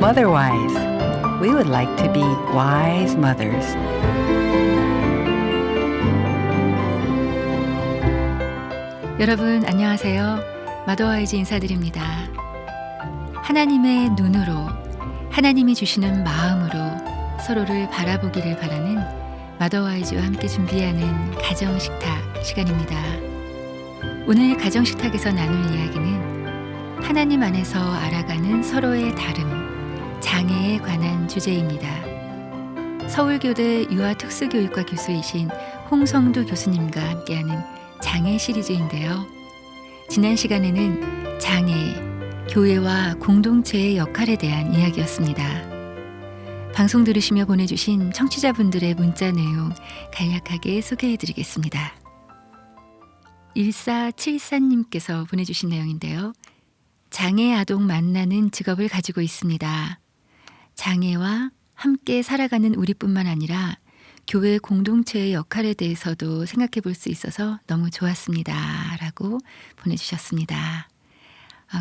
otherwise. We would like to be wise mothers. 여러분 안녕하세요. 마더와이즈 인사드립니다. 하나님의 눈으로, 하나님이 주시는 마음으로 서로를 바라보기를 바라는 마더와이즈와 함께 준비하는 가정식탁 시간입니다. 오늘 가정식탁에서 나눌 이야기는 하나님 안에서 알아가는 서로의 다름, 장애에 관한 주제입니다. 서울교대 유아특수교육과 교수이신 홍성두 교수님과 함께하는 장애 시리즈인데요. 지난 시간에는 장애, 교회와 공동체의 역할에 대한 이야기였습니다. 방송 들으시며 보내주신 청취자분들의 문자 내용 간략하게 소개해드리겠습니다. 1474님께서 보내주신 내용인데요. 장애 아동 만나는 직업을 가지고 있습니다. 장애와 함께 살아가는 우리뿐만 아니라 교회 공동체의 역할에 대해서도 생각해 볼 수 있어서 너무 좋았습니다. 라고 보내주셨습니다.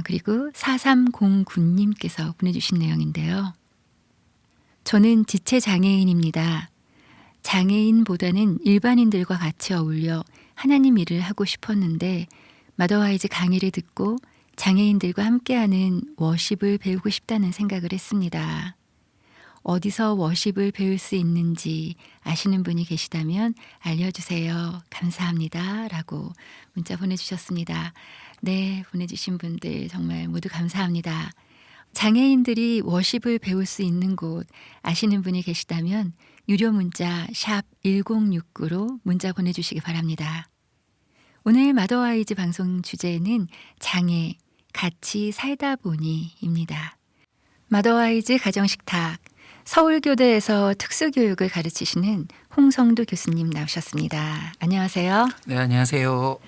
그리고 4309님께서 보내주신 내용인데요. 저는 지체장애인입니다. 장애인보다는 일반인들과 같이 어울려 하나님 일을 하고 싶었는데 마더와이즈 강의를 듣고 장애인들과 함께하는 워십을 배우고 싶다는 생각을 했습니다. 어디서 워십을 배울 수 있는지 아시는 분이 계시다면 알려주세요. 감사합니다. 라고 문자 보내주셨습니다. 네, 보내주신 분들 정말 모두 감사합니다. 장애인들이 워십을 배울 수 있는 곳 아시는 분이 계시다면 유료 문자 샵 1069로 문자 보내주시기 바랍니다. 오늘 마더와이즈 방송 주제는 장애, 같이 살다 보니입니다. 마더와이즈 가정식탁, 서울교대에서 특수교육을 가르치시는 홍성두 교수님 나오셨습니다. 안녕하세요. 네, 안녕하세요.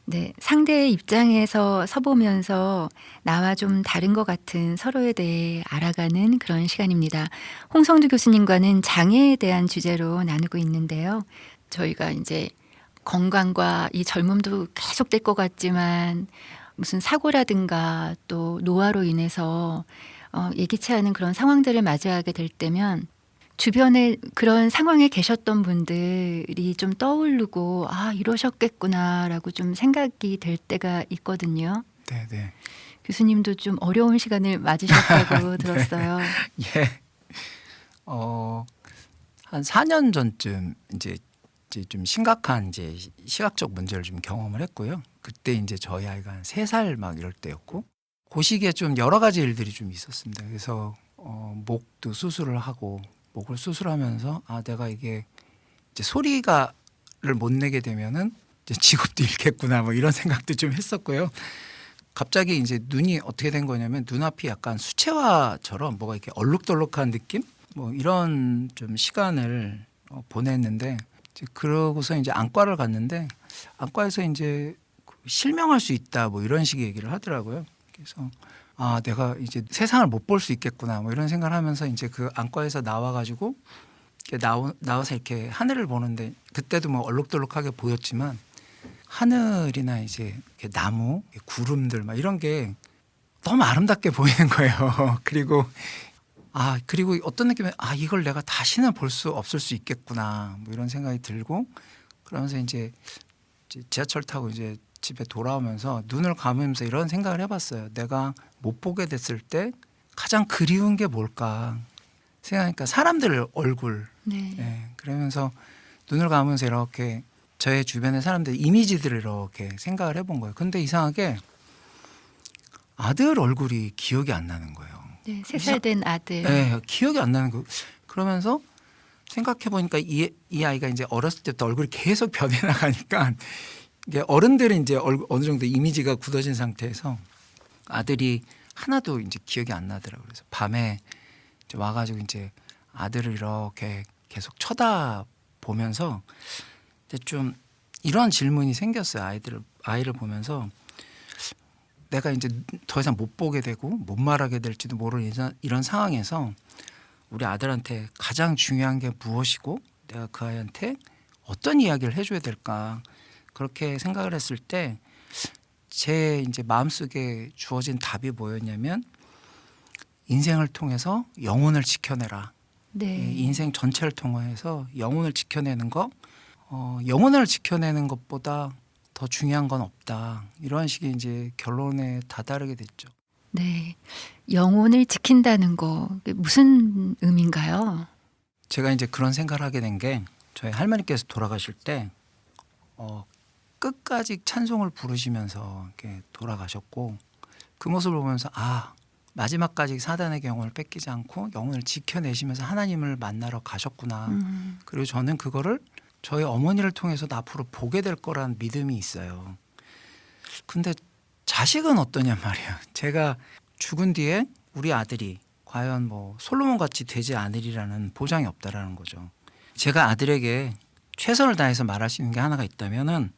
네, 상대의 입장에서 서보면서 나와 좀 다른 것 같은 서로에 대해 알아가는 그런 시간입니다. 홍성두 교수님과는 장애에 대한 주제로 나누고 있는데요. 저희가 이제 건강과 이 젊음도 계속될 것 같지만 무슨 사고라든가 또 노화로 인해서 예기치 않은 그런 상황들을 맞이하게 될 때면 주변에 그런 상황에 계셨던 분들이 좀 떠오르고 이러셨겠구나라고 좀 생각이 될 때가 있거든요. 네. 교수님도 좀 어려운 시간을 맞으셨다고 들었어요. 예. 한 4년 전쯤 이제 좀 심각한 이제 시각적 문제를 좀 경험을 했고요. 그때 이제 저희 아이가 한 3살 막 이럴 때였고 그 시기에 좀 여러 가지 일들이 좀 있었습니다. 그래서 목도 수술을 하고 목을 수술하면서 내가 이게 이제 소리가를 못 내게 되면은 이제 직업도 잃겠구나 뭐 이런 생각도 좀 했었고요. 갑자기 이제 눈이 어떻게 된 거냐면 눈앞이 약간 수채화처럼 뭐가 이렇게 얼룩덜룩한 느낌 뭐 이런 좀 시간을 보냈는데 이제 그러고서 이제 안과를 갔는데 안과에서 이제 실명할 수 있다 뭐 이런 식의 얘기를 하더라고요. 그래서 내가 이제 세상을 못 볼 수 있겠구나 뭐 이런 생각을 하면서 이제 그 안과에서 나와가지고 나와서 이렇게 하늘을 보는데 그때도 뭐 얼룩덜룩하게 보였지만 하늘이나 이제 이렇게 나무, 구름들 막 이런 게 너무 아름답게 보이는 거예요. 그리고 어떤 느낌에 이걸 내가 다시는 볼 수 없을 수 있겠구나 뭐 이런 생각이 들고 그러면서 이제 지하철 타고 이제 집에 돌아오면서 눈을 감으면서 이런 생각을 해봤어요. 내가 못 보게 됐을 때 가장 그리운 게 뭘까 생각하니까 사람들 얼굴. 네, 그러면서 눈을 감으면서 이렇게 저의 주변의 사람들 이미지들을 이렇게 생각을 해본 거예요. 근데 이상하게 아들 얼굴이 기억이 안 나는 거예요. 네, 3살 된 아들. 네, 기억이 안 나는 거. 그러면서 생각해 보니까 이 아이가 이제 어렸을 때부터 얼굴이 계속 변해 나가니까 이게 어른들은 이제 어느 정도 이미지가 굳어진 상태에서 아들이 하나도 이제 기억이 안 나더라고요. 그래서 밤에 이제 와가지고 이제 아들을 이렇게 계속 쳐다보면서 이제 좀 이런 질문이 생겼어요. 아이를 보면서 내가 이제 더 이상 못 보게 되고 못 말하게 될지도 모르는 이런 상황에서 우리 아들한테 가장 중요한 게 무엇이고 내가 그 아이한테 어떤 이야기를 해줘야 될까 그렇게 생각을 했을 때 제 이제 마음속에 주어진 답이 뭐였냐면 인생을 통해서 영혼을 지켜내라. 네. 인생 전체를 통해서 영혼을 지켜내는 거, 영혼을 지켜내는 것보다 더 중요한 건 없다. 이런 식의 이제 결론에 다다르게 됐죠. 네. 영혼을 지킨다는 거 그게 무슨 의미인가요? 제가 이제 그런 생각을 하게 된 게 저희 할머니께서 돌아가실 때 끝까지 찬송을 부르시면서 이렇게 돌아가셨고 그 모습을 보면서 마지막까지 사단에게 영혼을 뺏기지 않고 영혼을 지켜내시면서 하나님을 만나러 가셨구나. 그리고 저는 그거를 저희 어머니를 통해서도 앞으로 보게 될 거라는 믿음이 있어요. 근데 자식은 어떠냐 말이에요. 제가 죽은 뒤에 우리 아들이 과연 뭐 솔로몬 같이 되지 않으리라는 보장이 없다라는 거죠. 제가 아들에게 최선을 다해서 말할 수 있는 게 하나가 있다면은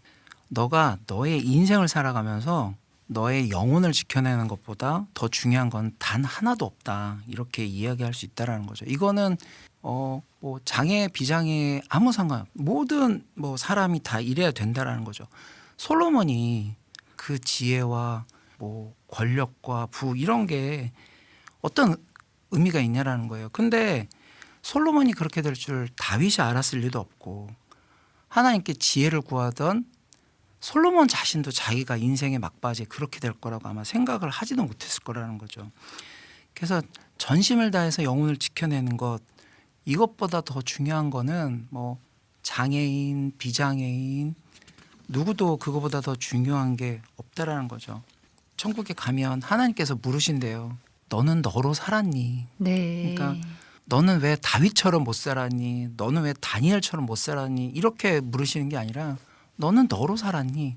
너가 너의 인생을 살아가면서 너의 영혼을 지켜내는 것보다 더 중요한 건 단 하나도 없다. 이렇게 이야기할 수 있다라는 거죠. 이거는 뭐 장애 비장애 아무 상관 모든 뭐 사람이 다 이래야 된다라는 거죠. 솔로몬이 그 지혜와 뭐 권력과 부 이런 게 어떤 의미가 있냐라는 거예요. 근데 솔로몬이 그렇게 될 줄 다윗이 알았을 리도 없고 하나님께 지혜를 구하던 솔로몬 자신도 자기가 인생의 막바지에 그렇게 될 거라고 아마 생각을 하지도 못했을 거라는 거죠. 그래서 전심을 다해서 영혼을 지켜내는 것 이것보다 더 중요한 거는 뭐 장애인, 비장애인 누구도 그거보다 더 중요한 게 없다라는 거죠. 천국에 가면 하나님께서 물으신대요. 너는 너로 살았니? 네. 그러니까 너는 왜 다윗처럼 못 살았니? 너는 왜 다니엘처럼 못 살았니? 이렇게 물으시는 게 아니라 너는 너로 살았니?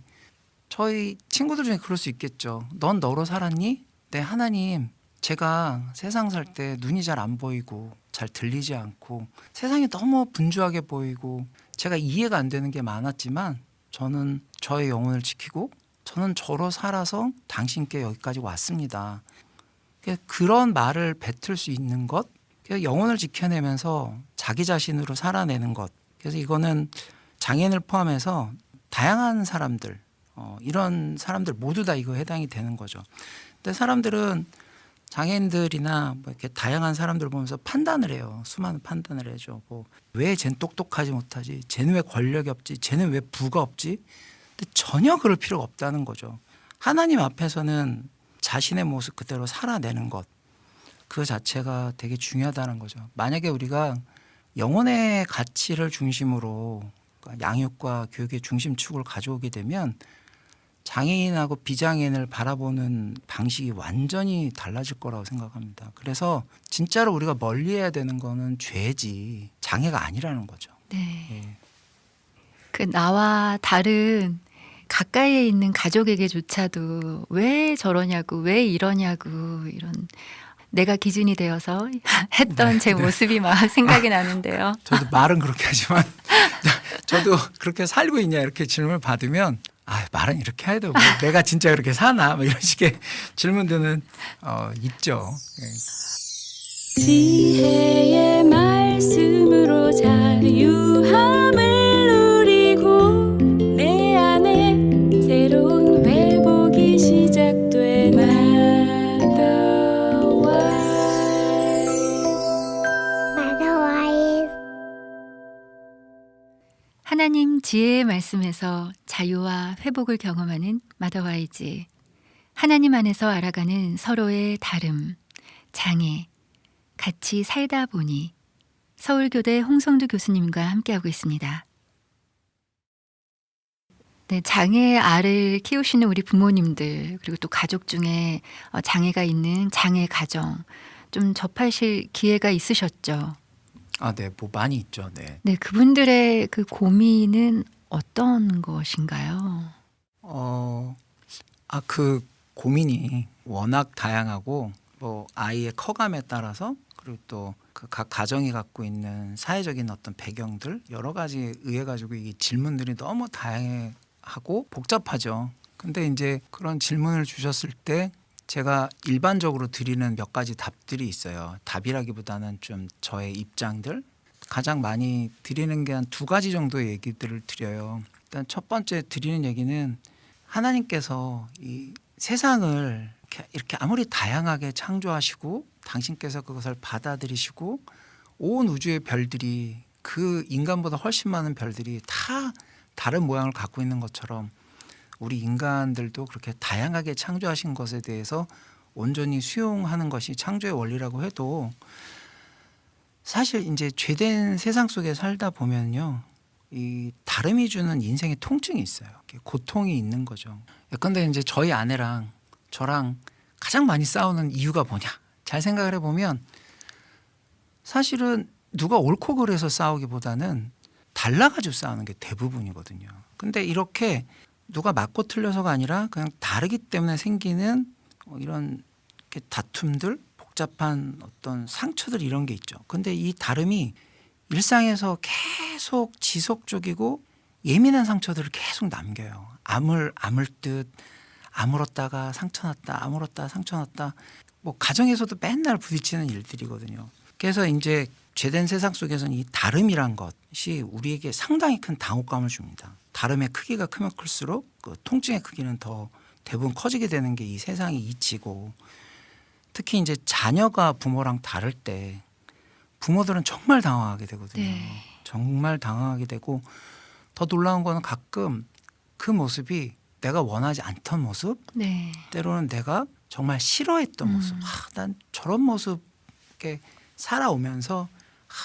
저희 친구들 중에 그럴 수 있겠죠. 넌 너로 살았니? 네, 하나님. 제가 세상 살 때 눈이 잘 안 보이고 잘 들리지 않고 세상이 너무 분주하게 보이고 제가 이해가 안 되는 게 많았지만 저는 저의 영혼을 지키고 저는 저로 살아서 당신께 여기까지 왔습니다. 그런 말을 뱉을 수 있는 것, 영혼을 지켜내면서 자기 자신으로 살아내는 것. 그래서 이거는 장애인을 포함해서 다양한 사람들, 이런 사람들 모두 다 이거 해당이 되는 거죠. 근데 사람들은 장애인들이나 뭐 이렇게 다양한 사람들을 보면서 판단을 해요. 수많은 판단을 해줘. 왜 쟨 똑똑하지 못하지? 쟤는 왜 권력이 없지? 쟤는 왜 부가 없지? 근데 전혀 그럴 필요가 없다는 거죠. 하나님 앞에서는 자신의 모습 그대로 살아내는 것. 그 자체가 되게 중요하다는 거죠. 만약에 우리가 영혼의 가치를 중심으로 양육과 교육의 중심축을 가져오게 되면 장애인하고 비장애인을 바라보는 방식이 완전히 달라질 거라고 생각합니다. 그래서 진짜로 우리가 멀리해야 되는 거는 죄지 장애가 아니라는 거죠. 네. 예. 그 나와 다른 가까이에 있는 가족에게조차도 왜 저러냐고 왜 이러냐고 이런 내가 기준이 되어서 했던 제 모습이 막 생각이 나는데요. 저도 말은 그렇게 하지만 저도 그렇게 살고 있냐 이렇게 질문을 받으면 말은 이렇게 해도 뭐 내가 진짜 그렇게 사나 뭐 이런 식의 질문들은 있죠. 예. 지혜의 말씀으로 자유함을 누리고 내 안에 새로운 회복이 시작돼 마더와이즈 하나님 지혜의 말씀에서 자유와 회복을 경험하는 마더와이즈. 하나님 안에서 알아가는 서로의 다름, 장애, 같이 살다 보니 서울교대 홍성두 교수님과 함께하고 있습니다. 네, 장애 알을 키우시는 우리 부모님들 그리고 또 가족 중에 장애가 있는 장애 가정 좀 접하실 기회가 있으셨죠? 네, 뭐 많이 있죠. 네. 네, 그분들의 그 고민은 어떤 것인가요? 그 고민이 워낙 다양하고 뭐 아이의 커감에 따라서 그리고 또 그 각 가정이 갖고 있는 사회적인 어떤 배경들 여러 가지 의해 가지고 이 질문들이 너무 다양하고 복잡하죠. 근데 이제 그런 질문을 주셨을 때 제가 일반적으로 드리는 몇 가지 답들이 있어요. 답이라기보다는 좀 저의 입장들 가장 많이 드리는 게 한 두 가지 정도의 얘기들을 드려요. 일단 첫 번째 드리는 얘기는 하나님께서 이 세상을 이렇게 아무리 다양하게 창조하시고 당신께서 그것을 받아들이시고 온 우주의 별들이 그 인간보다 훨씬 많은 별들이 다 다른 모양을 갖고 있는 것처럼 우리 인간들도 그렇게 다양하게 창조하신 것에 대해서 온전히 수용하는 것이 창조의 원리라고 해도 사실 이제 죄된 세상 속에 살다 보면요, 이 다름이 주는 인생의 통증이 있어요. 고통이 있는 거죠. 예컨대 이제 저희 아내랑 저랑 가장 많이 싸우는 이유가 뭐냐? 잘 생각을 해보면 사실은 누가 옳고 그래서 싸우기보다는 달라가지고 싸우는 게 대부분이거든요. 근데 이렇게 누가 맞고 틀려서가 아니라 그냥 다르기 때문에 생기는 이런 이렇게 다툼들, 복잡한 어떤 상처들 이런 게 있죠. 근데 이 다름이 일상에서 계속 지속적이고 예민한 상처들을 계속 남겨요. 아물 듯 아물었다가 상처났다, 아물었다 상처났다. 뭐 가정에서도 맨날 부딪히는 일들이거든요. 그래서 이제 죄된 세상 속에서는 이 다름이란 것이 우리에게 상당히 큰 당혹감을 줍니다. 다름의 크기가 크면 클수록 그 통증의 크기는 더 대부분 커지게 되는 게 이 세상의 이치고, 특히 이제 자녀가 부모랑 다를 때 부모들은 정말 당황하게 되거든요. 네. 정말 당황하게 되고, 더 놀라운 거는 가끔 그 모습이 내가 원하지 않던 모습, 네. 때로는 내가 정말 싫어했던 모습. 난 저런 모습에 살아오면서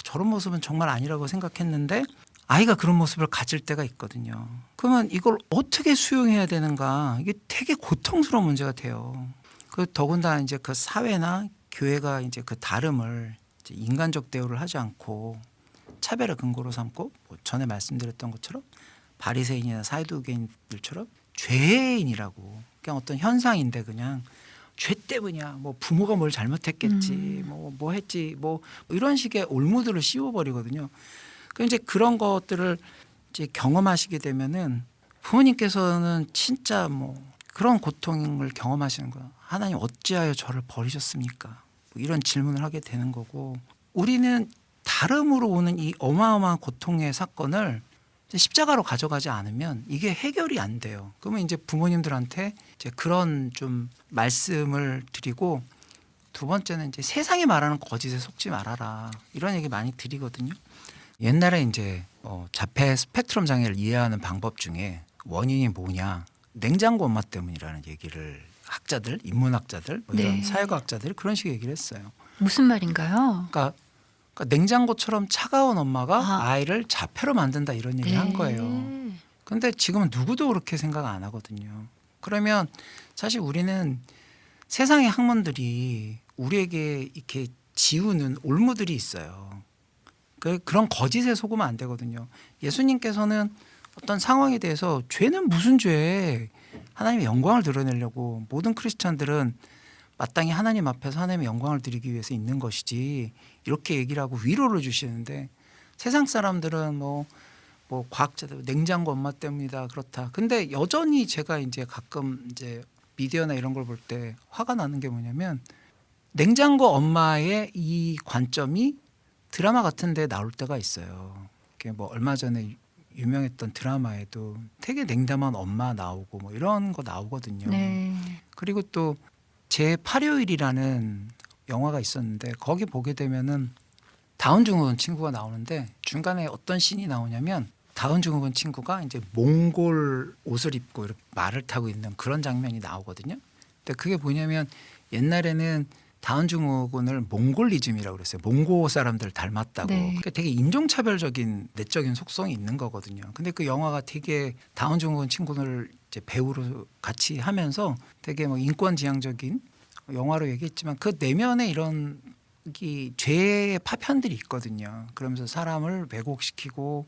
저런 모습은 정말 아니라고 생각했는데 아이가 그런 모습을 가질 때가 있거든요. 그러면 이걸 어떻게 수용해야 되는가, 이게 되게 고통스러운 문제가 돼요. 그 더군다나 이제 그 사회나 교회가 이제 그 다름을 이제 인간적 대우를 하지 않고 차별의 근거로 삼고, 뭐 전에 말씀드렸던 것처럼 바리새인이나 사두개인들처럼 죄인이라고, 그냥 어떤 현상인데 그냥 죄 때문이야, 뭐 부모가 뭘 잘못했겠지, 뭐 했지, 뭐 이런 식의 올무들을 씌워버리거든요. 그 이제 그런 것들을 이제 경험하시게 되면은 부모님께서는 진짜 뭐 그런 고통을 경험하시는 거야. 하나님 어찌하여 저를 버리셨습니까? 뭐 이런 질문을 하게 되는 거고, 우리는 다름으로 오는 이 어마어마한 고통의 사건을 십자가로 가져가지 않으면 이게 해결이 안 돼요. 그러면 이제 부모님들한테 이제 그런 좀 말씀을 드리고, 두 번째는 이제 세상이 말하는 거짓에 속지 말아라, 이런 얘기 많이 드리거든요. 옛날에 이제 자폐 스펙트럼 장애를 이해하는 방법 중에 원인이 뭐냐, 냉장고 엄마 때문이라는 얘기를 학자들, 인문학자들, 뭐 이런 네. 사회과학자들이 그런 식의 얘기를 했어요. 무슨 말인가요? 그러니까 냉장고처럼 차가운 엄마가 아. 아이를 자폐로 만든다, 이런 얘기를 한 거예요. 네. 근데 지금은 누구도 그렇게 생각 안 하거든요. 그러면 사실 우리는 세상의 학문들이 우리에게 이렇게 지우는 올무들이 있어요. 그런 거짓에 속으면 안 되거든요. 예수님께서는 어떤 상황에 대해서 죄는 무슨 죄, 하나님의 영광을 드러내려고 모든 크리스찬들은 마땅히 하나님 앞에서 하나님의 영광을 드리기 위해서 있는 것이지, 이렇게 얘기를 하고 위로를 주시는데, 세상 사람들은 뭐 과학자들 냉장고 엄마 때문이다, 그렇다. 근데 여전히 제가 이제 가끔 이제 미디어나 이런 걸 볼 때 화가 나는 게 뭐냐면, 냉장고 엄마의 이 관점이 드라마 같은 데 나올 때가 있어요. 뭐 얼마 전에 유명했던 드라마에도 되게 냉담한 엄마 나오고 뭐 이런 거 나오거든요. 네. 그리고 또 제8요일이라는 영화가 있었는데, 거기 보게 되면은 다운 증후군 친구가 나오는데 중간에 어떤 씬이 나오냐면, 다운 증후군 친구가 이제 몽골 옷을 입고 이렇게 말을 타고 있는 그런 장면이 나오거든요. 근데 그게 뭐냐면, 옛날에는 다운 증후군을 몽골리즘이라고 그랬어요. 몽고 사람들 닮았다고. 네. 그러니까 되게 인종차별적인 내적인 속성이 있는 거거든요. 근데 그 영화가 되게 다운 증후군 친구를 이제 배우로 같이 하면서 되게 뭐 인권지향적인 영화로 얘기했지만, 그 내면에 이런 이 죄의 파편들이 있거든요. 그러면서 사람을 왜곡시키고,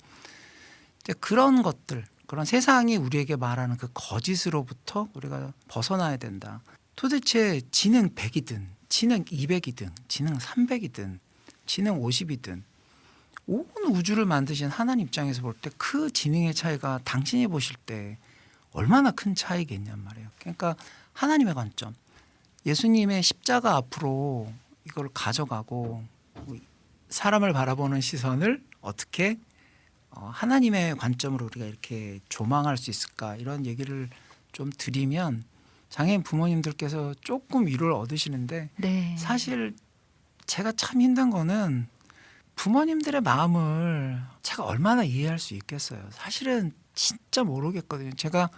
이제 그런 것들, 그런 세상이 우리에게 말하는 그 거짓으로부터 우리가 벗어나야 된다. 도대체 지능 100이든 지능 200이든 지능 300이든 지능 50이든 온 우주를 만드신 하나님 입장에서 볼 때 그 지능의 차이가 당신이 보실 때 얼마나 큰 차이겠냔 말이에요. 그러니까 하나님의 관점, 예수님의 십자가 앞으로 이걸 가져가고 사람을 바라보는 시선을 어떻게 하나님의 관점으로 우리가 이렇게 조망할 수 있을까, 이런 얘기를 좀 드리면 장애인 부모님들께서 조금 위로를 얻으시는데 네. 사실 제가 참 힘든 거는 부모님들의 마음을 제가 얼마나 이해할 수 있겠어요. 사실은 진짜 모르겠거든요. 제가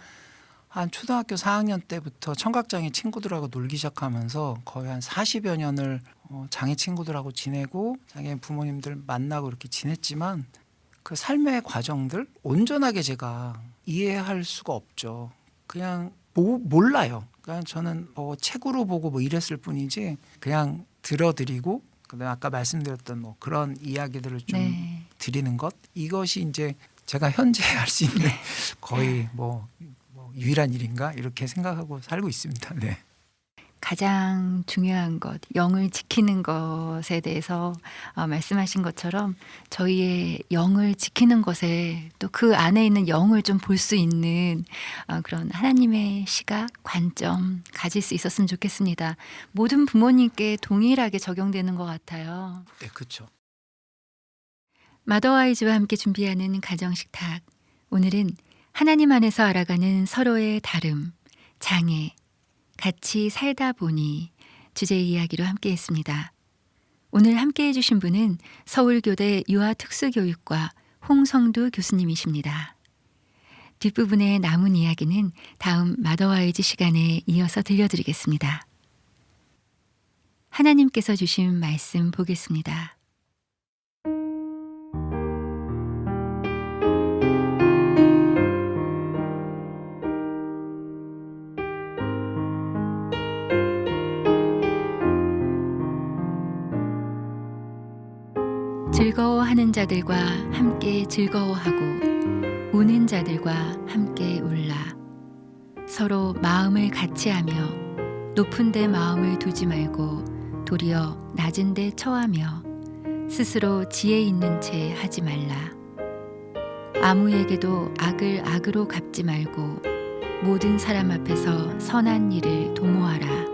한 초등학교 4학년 때부터 청각장애 친구들하고 놀기 시작하면서 거의 한 40여 년을 장애 친구들하고 지내고 장애인 부모님들 만나고 이렇게 지냈지만 그 삶의 과정들 온전하게 제가 이해할 수가 없죠. 그냥 몰라요. 그냥 저는 뭐 책으로 보고 뭐 이랬을 뿐이지 그냥 들어드리고 그다음에 아까 말씀드렸던 뭐 그런 이야기들을 좀 네. 드리는 것 이것이 이제 제가 현재 할 수 있는 거의 뭐 유일한 일인가 이렇게 생각하고 살고 있습니다. 네. 가장 중요한 것, 영을 지키는 것에 대해서 말씀하신 것처럼 저희의 영을 지키는 것에 또 그 안에 있는 영을 좀 볼 수 있는 그런 하나님의 시각, 관점 가질 수 있었으면 좋겠습니다. 모든 부모님께 동일하게 적용되는 것 같아요. 네, 그렇죠. 마더와이즈와 함께 준비하는 가정식탁. 오늘은 하나님 안에서 알아가는 서로의 다름, 장애, 같이 살다 보니 주제의 이야기로 함께했습니다. 오늘 함께해 주신 분은 서울교대 유아특수교육과 홍성두 교수님이십니다. 뒷부분의 남은 이야기는 다음 마더와이즈 시간에 이어서 들려드리겠습니다. 하나님께서 주신 말씀 보겠습니다. 즐거워하는 자들과 함께 즐거워하고 우는 자들과 함께 울라. 서로 마음을 같이하며 높은 데 마음을 두지 말고 도리어 낮은 데 처하며 스스로 지혜 있는 채 하지 말라. 아무에게도 악을 악으로 갚지 말고 모든 사람 앞에서 선한 일을 도모하라.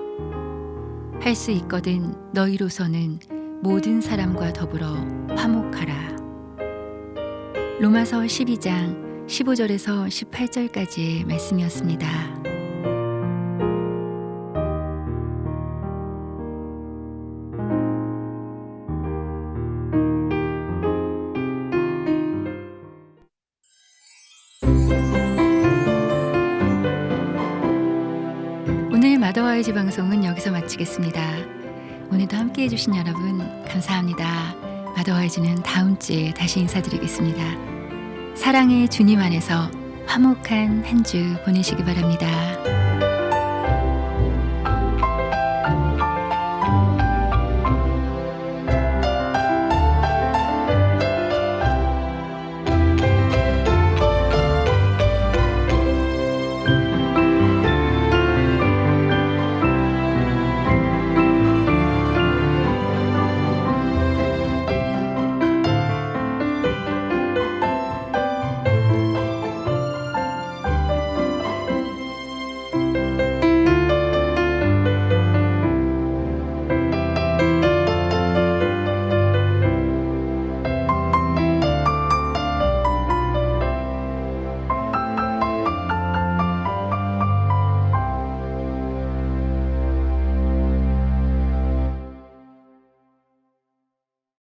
할 수 있거든 너희로서는 모든 사람과 더불어 화목하라. 로마서 12장 15절에서 18절까지의 말씀이었습니다. 오늘 마더와이즈 방송은 여기서 마치겠습니다. 오늘도 함께해 주신 여러분 감사합니다. 마더와이즈는 다음 주에 다시 인사드리겠습니다. 사랑의 주님 안에서 화목한 한 주 보내시기 바랍니다.